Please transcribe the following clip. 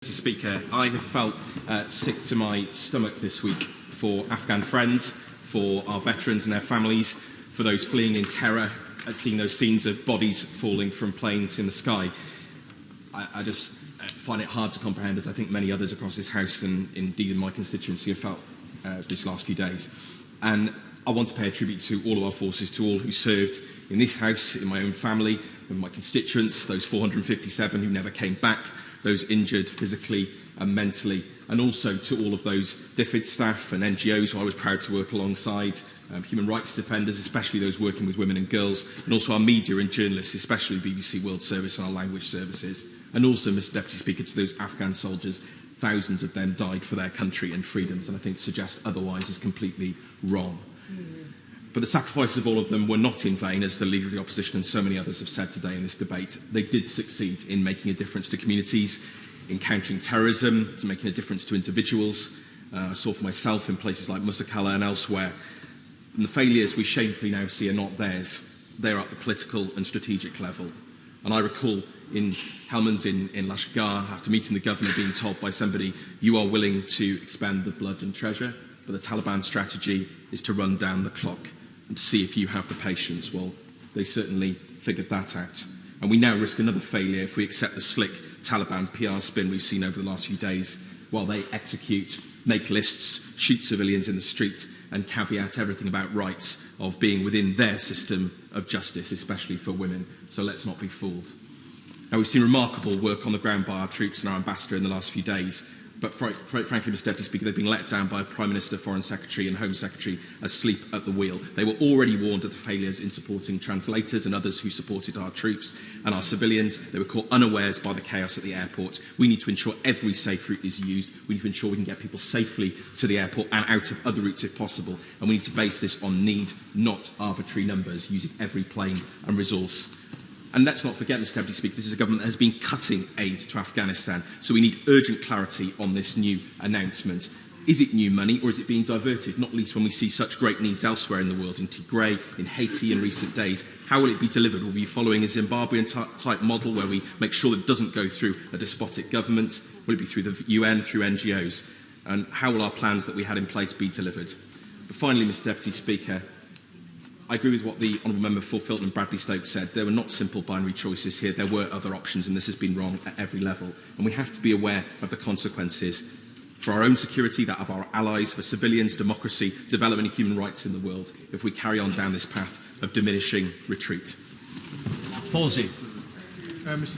Mr. Speaker, I have felt sick to my stomach this week for Afghan friends, for our veterans and their families, for those fleeing in terror at seeing those scenes of bodies falling from planes in the sky. I just find it hard to comprehend, as I think many others across this House and indeed in my constituency have felt these last few days. And I want to pay a tribute to all of our forces, to all who served in this House, in my own family, with my constituents, those 457 who never came back, those injured physically and mentally, and also to all of those DFID staff and NGOs who I was proud to work alongside, human rights defenders, especially those working with women and girls, and also our media and journalists, especially BBC World Service and our language services, and also, Mr Deputy Speaker, to those Afghan soldiers. Thousands of them died for their country and freedoms, and I think to suggest otherwise is completely wrong. But the sacrifices of all of them were not in vain, as the Leader of the Opposition and so many others have said today in this debate. They did succeed in making a difference to communities, in countering terrorism, to making a difference to individuals. I saw for myself in places like Musakala and elsewhere. And the failures we shamefully now see are not theirs. They are at the political and strategic level. And I recall in Helmand in Lashkar, after meeting the governor, being told by somebody, "You are willing to expend the blood and treasure, but the Taliban strategy is to run down the clock and to see if you have the patience." Well, they certainly figured that out. And we now risk another failure if we accept the slick Taliban PR spin we've seen over the last few days, while they execute, make lists, shoot civilians in the street, and caveat everything about rights of being within their system of justice, especially for women. So let's not be fooled. Now, we've seen remarkable work on the ground by our troops and our ambassador in the last few days, but frankly, Mr Deputy Speaker, they've been let down by a Prime Minister, Foreign Secretary and Home Secretary asleep at the wheel. They were already warned of the failures in supporting translators and others who supported our troops and our civilians. They were caught unawares by the chaos at the airport. We need to ensure every safe route is used. We need to ensure we can get people safely to the airport and out of other routes if possible. And we need to base this on need, not arbitrary numbers, using every plane and resource. And let's not forget, Mr Deputy Speaker, this is a government that has been cutting aid to Afghanistan, so we need urgent clarity on this new announcement. Is it new money, or is it being diverted, not least when we see such great needs elsewhere in the world, in Tigray, in Haiti in recent days? How will it be delivered? Will we be following a Zimbabwean-type model where we make sure that it doesn't go through a despotic government? Will it be through the UN, through NGOs? And how will our plans that we had in place be delivered? But finally, Mr Deputy Speaker, I agree with what the Honourable Member for Filton and Bradley Stoke said. There were not simple binary choices here. There were other options, and this has been wrong at every level. And we have to be aware of the consequences for our own security, that of our allies, for civilians, democracy, development and human rights in the world, if we carry on down this path of diminishing retreat. Palsy.